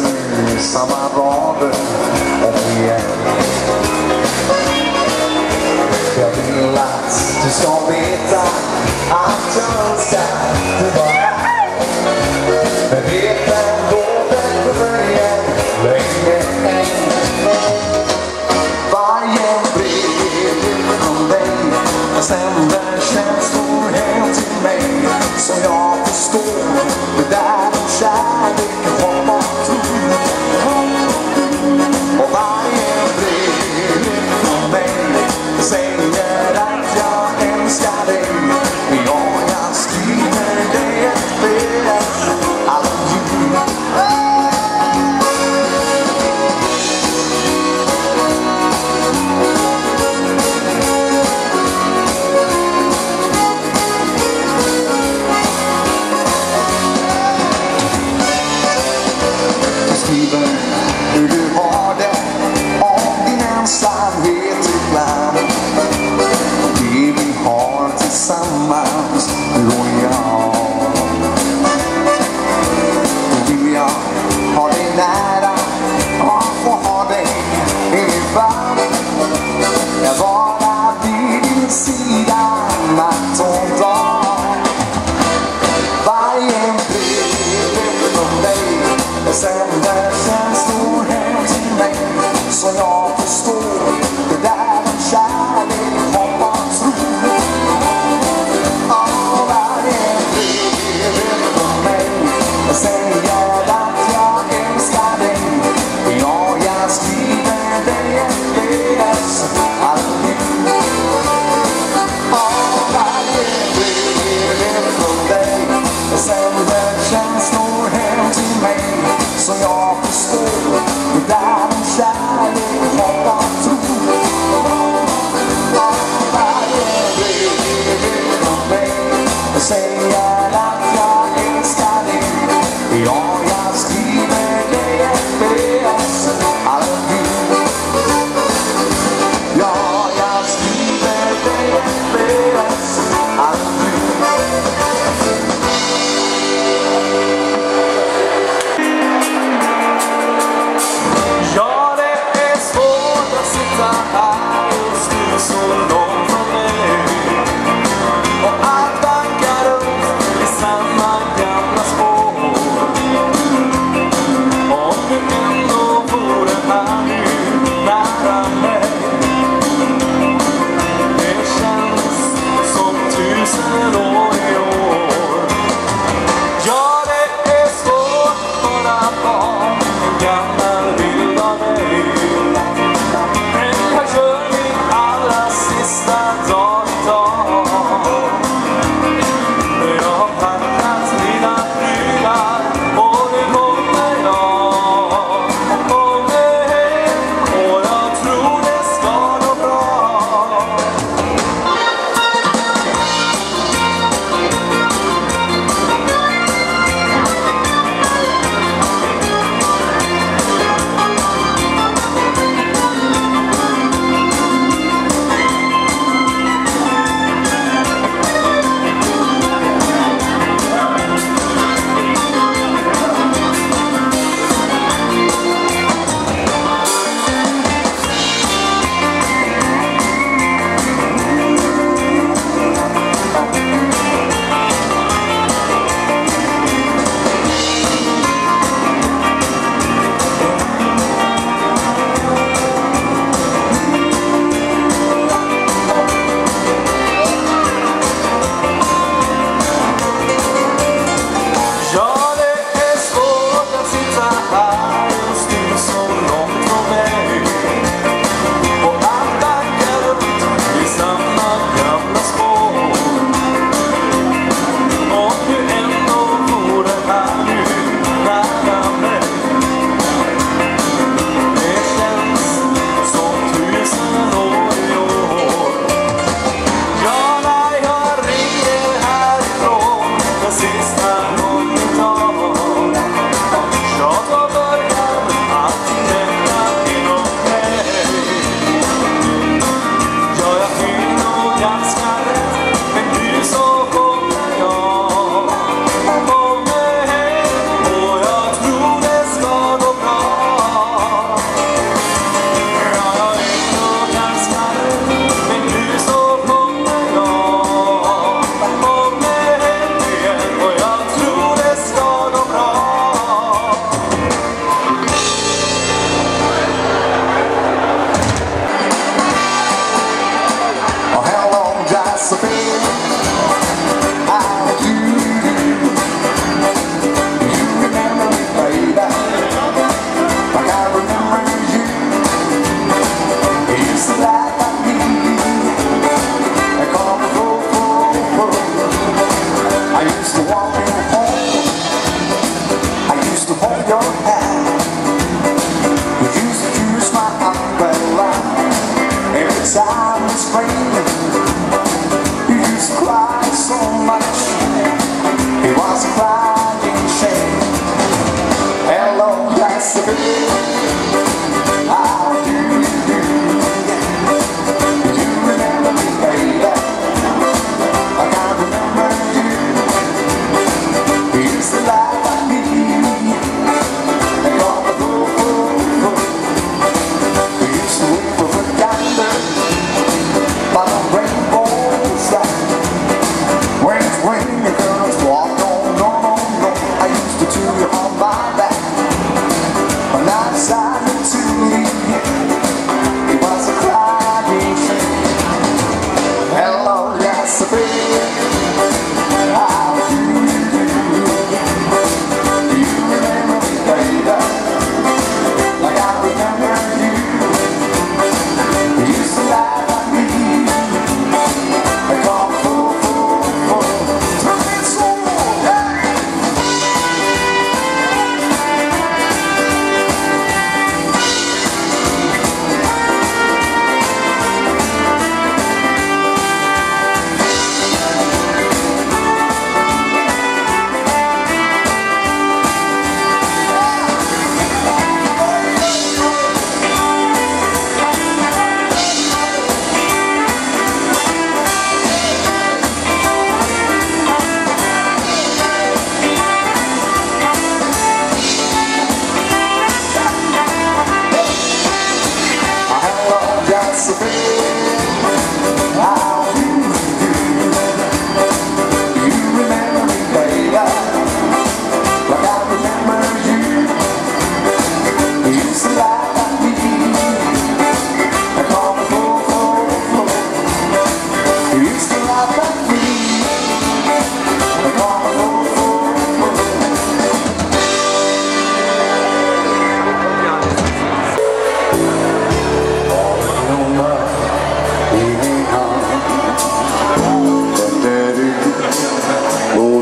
läser samma rader om igen. Jag vill att du ska veta att jag önskar du var här. Men vet ändå den dröjer länge än. Varje brev från dig sänder känslor hem till mig. Så jag förstår det där om kärlek och mat. Och varje brev från dig säger att jag älskar dig. Ja, jag skriver dig ett brev. Alla jul. Skriver hur du har det, om din ensamhet ibland. Det vi har tillsammans, du och jag. Då vill jag ha dig nära och få ha dig i min famn. Jag vara vid din sida natt och dag. Varje brev från dig sänder känslor hem till mig. Så jag förstår det där om kärlek, hopp och tro. Och varje brev från mig säger att jag älskar dig. Ja, jag skriver dig ett PS alltid. Och varje brev från dig sänder känslor hem till mig. Så jag förstår det där om kärlek, hopp och tro. Och varje brev från mig säger att jag älskar dig. Ja, jag skriver dig ett PS alltid. Ja, jag skriver dig ett PS alltid. Så långt från mig och allt backar upp i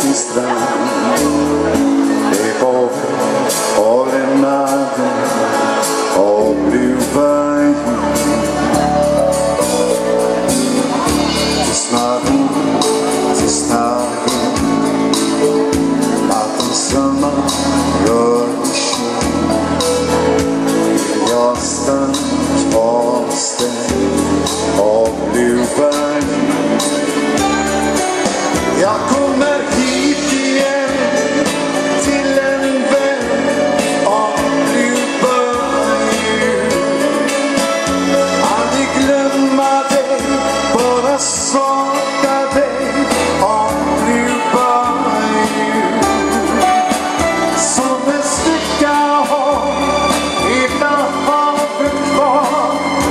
till strand. Det var och lämnade och Bluebird. Tystnaden, tystnaden, nattens sömmar rör mig jag stann avstängd av Bluebird. Jag kommer hit igen till en vän av Bluebird. Aldrig glömma dig, bara sakna dig av Bluebird. Som en stycka har hela havet kvar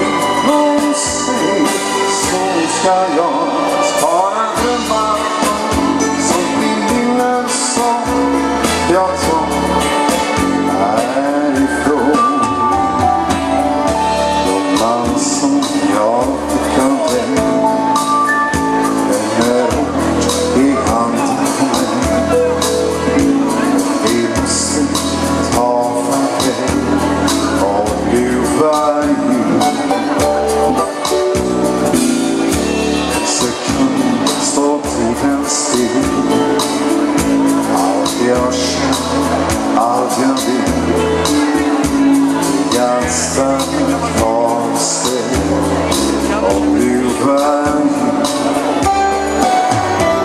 inom sig, så ska jag spara drömmar som blir minnen som jag tar härifrån. De man som jag kan vända, den är ord i handen på mig. Vi måste ta farväl av Bluebird. En sekund står tiden still. Allt jag känner, allt jag vill, jag stannar avställd av Bluebird.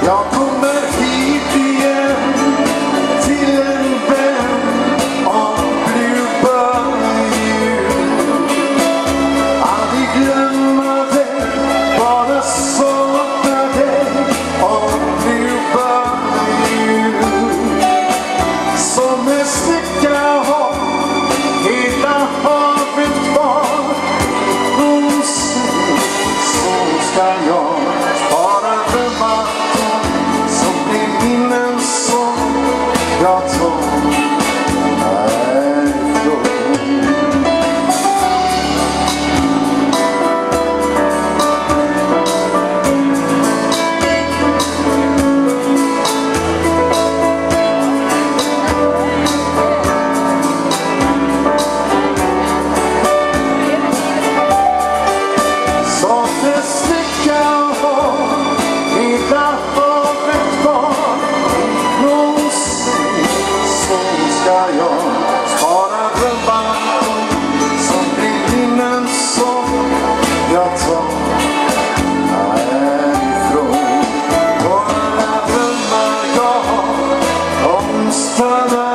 Jag kommer hit igen till en vän av Bluebird. Aldrig glömma dig, bara sakna dig av Bluebird. Som en sticka har hela havet kvar inom sig, så ska jag spara drömmar som blir minnen som jag tar härifrån. Start